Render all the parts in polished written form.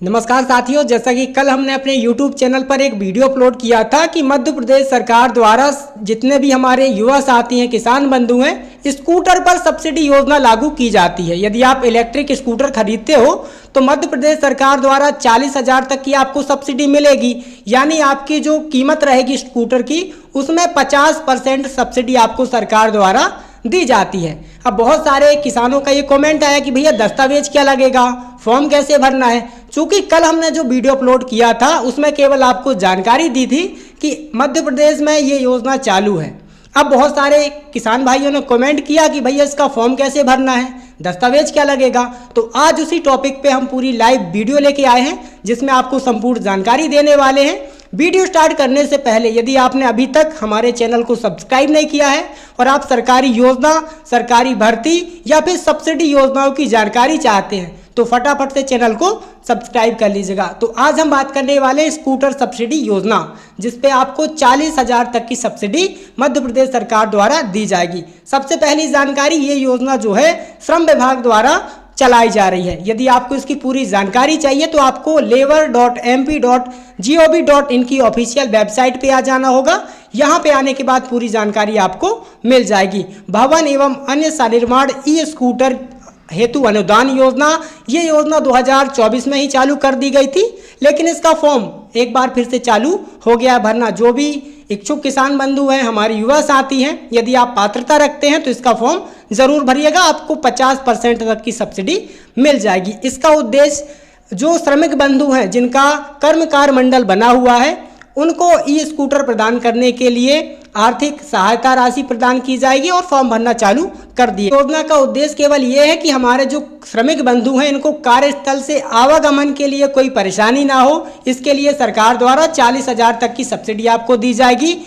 नमस्कार साथियों, जैसा कि कल हमने अपने YouTube चैनल पर एक वीडियो अपलोड किया था कि मध्य प्रदेश सरकार द्वारा जितने भी हमारे युवा साथी हैं, किसान बंधु हैं, स्कूटर पर सब्सिडी योजना लागू की जाती है। यदि आप इलेक्ट्रिक स्कूटर खरीदते हो तो मध्य प्रदेश सरकार द्वारा 40,000 तक की आपको सब्सिडी मिलेगी। यानी आपकी जो कीमत रहेगी स्कूटर की उसमें 50% सब्सिडी आपको सरकार द्वारा दी जाती है। अब बहुत सारे किसानों का ये कमेंट आया कि भैया दस्तावेज क्या लगेगा, फॉर्म कैसे भरना है। चूंकि कल हमने जो वीडियो अपलोड किया था उसमें केवल आपको जानकारी दी थी कि मध्य प्रदेश में ये योजना चालू है। अब बहुत सारे किसान भाइयों ने कमेंट किया कि भैया इसका फॉर्म कैसे भरना है, दस्तावेज क्या लगेगा। तो आज उसी टॉपिक पे हम पूरी लाइव वीडियो लेके आए हैं जिसमें आपको संपूर्ण जानकारी देने वाले हैं। वीडियो स्टार्ट करने से पहले यदि आपने अभी तक हमारे चैनल को सब्सक्राइब नहीं किया है और आप सरकारी योजना, सरकारी भर्ती या फिर सब्सिडी योजनाओं की जानकारी चाहते हैं तो फटाफट से चैनल को सब्सक्राइब कर लीजिएगा। तो आज हम बात करने वाले हैं स्कूटर सब्सिडी योजना, जिसपे आपको 40,000 तक की सब्सिडी मध्य प्रदेश सरकार द्वारा दी जाएगी। सबसे पहली जानकारी, ये योजना जो है श्रम विभाग द्वारा चलाई जा रही है। यदि आपको इसकी पूरी जानकारी चाहिए तो आपको labor.mp.gov.in की ऑफिशियल वेबसाइट पे आ जाना होगा। यहाँ पे आने के बाद पूरी जानकारी आपको मिल जाएगी। भवन एवं अन्य सनिर्माण ई स्कूटर हेतु अनुदान योजना, ये योजना 2024 में ही चालू कर दी गई थी, लेकिन इसका फॉर्म एक बार फिर से चालू हो गया भरना। जो भी इच्छुक किसान बंधु हैं, हमारे युवा साथी हैं, यदि आप पात्रता रखते हैं तो इसका फॉर्म ज़रूर भरिएगा। आपको 50% तक की सब्सिडी मिल जाएगी। इसका उद्देश्य जो श्रमिक बंधु हैं जिनका कर्मकार मंडल बना हुआ है उनको ई स्कूटर प्रदान करने के लिए आर्थिक सहायता राशि प्रदान की जाएगी और फॉर्म भरना चालू कर दिए। योजना का उद्देश्य केवल ये है कि हमारे जो श्रमिक बंधु हैं इनको कार्यस्थल से आवागमन के लिए कोई परेशानी ना हो, इसके लिए सरकार द्वारा 40,000 तक की सब्सिडी आपको दी जाएगी।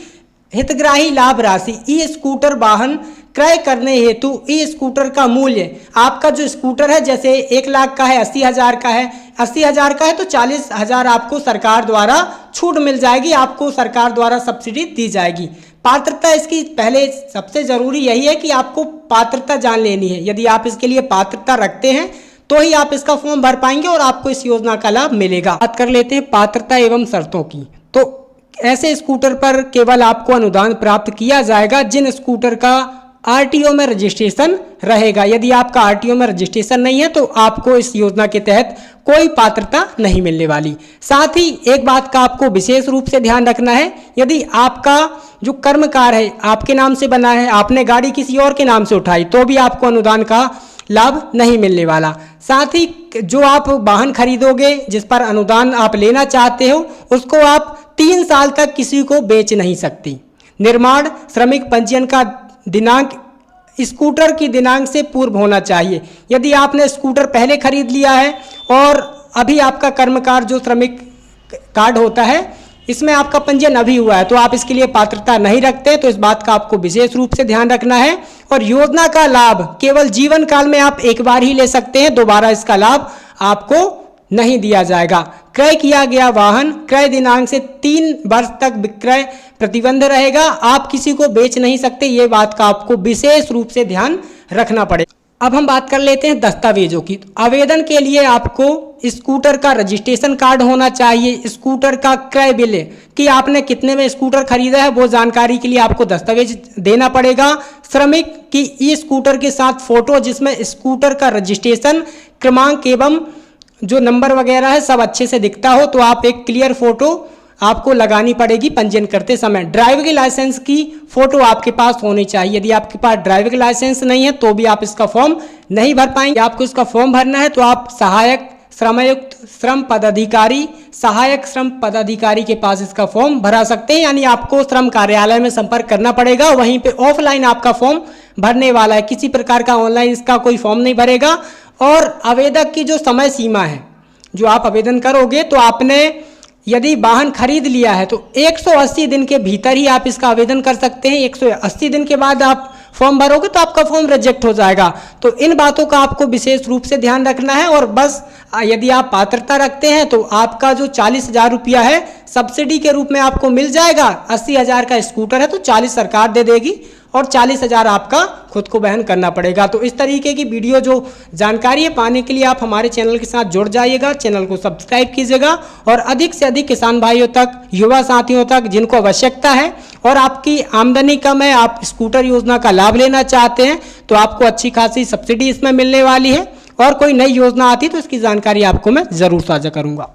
हितग्राही लाभ राशि, ई स्कूटर वाहन क्रय करने हेतु ई स्कूटर का मूल्य, आपका जो स्कूटर है जैसे 1 लाख का है, 80,000 का है, 80,000 का है तो 40,000 आपको सरकार द्वारा छूट मिल जाएगी, आपको सरकार द्वारा सब्सिडी दी जाएगी। पात्रता इसकी पहले सबसे ज़रूरी यही है कि आपको पात्रता जान लेनी है। यदि आप इसके लिए पात्रता रखते हैं तो ही आप इसका फॉर्म भर पाएंगे और आपको इस योजना का लाभ मिलेगा। बात कर लेते हैं पात्रता एवं शर्तों की। तो ऐसे स्कूटर पर केवल आपको अनुदान प्राप्त किया जाएगा जिन स्कूटर का आरटीओ में रजिस्ट्रेशन रहेगा। यदि आपका आरटीओ में रजिस्ट्रेशन नहीं है तो आपको इस योजना के तहत कोई पात्रता नहीं मिलने वाली। साथ ही एक बात का आपको विशेष रूप से ध्यान रखना है, यदि आपका जो कर्मकार है आपके नाम से बना है, आपने गाड़ी किसी और के नाम से उठाई तो भी आपको अनुदान का लाभ नहीं मिलने वाला। साथ ही जो आप वाहन खरीदोगे जिस पर अनुदान आप लेना चाहते हो उसको आप 3 साल तक किसी को बेच नहीं सकती। निर्माण श्रमिक पंजीयन का दिनांक स्कूटर की दिनांक से पूर्व होना चाहिए। यदि आपने स्कूटर पहले खरीद लिया है और अभी आपका कर्मकार जो श्रमिक कार्ड होता है इसमें आपका पंजीयन अभी हुआ है तो आप इसके लिए पात्रता नहीं रखते, तो इस बात का आपको विशेष रूप से ध्यान रखना है। और योजना का लाभ केवल जीवन काल में आप एक बार ही ले सकते हैं, दोबारा इसका लाभ आपको नहीं दिया जाएगा। क्रय किया गया वाहन क्रय दिनांक से 3 वर्ष तक विक्रय प्रतिबंध रहेगा, आप किसी को बेच नहीं सकते, ये बात का आपको विशेष रूप से ध्यान रखना पड़ेगा। अब हम बात कर लेते हैं दस्तावेजों की। आवेदन के लिए आपको स्कूटर का रजिस्ट्रेशन कार्ड होना चाहिए, स्कूटर का क्रय बिल कि आपने कितने में स्कूटर खरीदा है वो जानकारी के लिए आपको दस्तावेज देना पड़ेगा। श्रमिक की ई स्कूटर के साथ फोटो जिसमें स्कूटर का रजिस्ट्रेशन क्रमांक एवं जो नंबर वगैरह है सब अच्छे से दिखता हो तो आप एक क्लियर फोटो आपको लगानी पड़ेगी पंजीयन करते समय। ड्राइविंग लाइसेंस की फोटो आपके पास होनी चाहिए। यदि आपके पास ड्राइविंग लाइसेंस नहीं है तो भी आप इसका फॉर्म नहीं भर पाएंगे। आपको इसका फॉर्म भरना है तो आप सहायक श्रमायुक्त श्रम पदाधिकारी, सहायक श्रम पदाधिकारी के पास इसका फॉर्म भरा सकते हैं। यानी आपको श्रम कार्यालय में संपर्क करना पड़ेगा, वहीं पे ऑफलाइन आपका फॉर्म भरने वाला है, किसी प्रकार का ऑनलाइन इसका कोई फॉर्म नहीं भरेगा। और आवेदक की जो समय सीमा है जो आप आवेदन करोगे तो आपने यदि वाहन खरीद लिया है तो 180 दिन के भीतर ही आप इसका आवेदन कर सकते हैं। 180 दिन के बाद आप फॉर्म भरोगे तो आपका फॉर्म रिजेक्ट हो जाएगा। तो इन बातों का आपको विशेष रूप से ध्यान रखना है। और बस यदि आप पात्रता रखते हैं तो आपका जो 40,000 रुपया है सब्सिडी के रूप में आपको मिल जाएगा। 80,000 का स्कूटर है तो 40 सरकार दे देगी और 40,000 आपका खुद को वहन करना पड़ेगा। तो इस तरीके की वीडियो जो जानकारी है पाने के लिए आप हमारे चैनल के साथ जुड़ जाइएगा, चैनल को सब्सक्राइब कीजिएगा और अधिक से अधिक किसान भाइयों तक, युवा साथियों तक जिनको आवश्यकता है और आपकी आमदनी कम है, आप स्कूटर योजना का लाभ लेना चाहते हैं तो आपको अच्छी खासी सब्सिडी इसमें मिलने वाली है। और कोई नई योजना आती है तो इसकी जानकारी आपको मैं ज़रूर साझा करूँगा।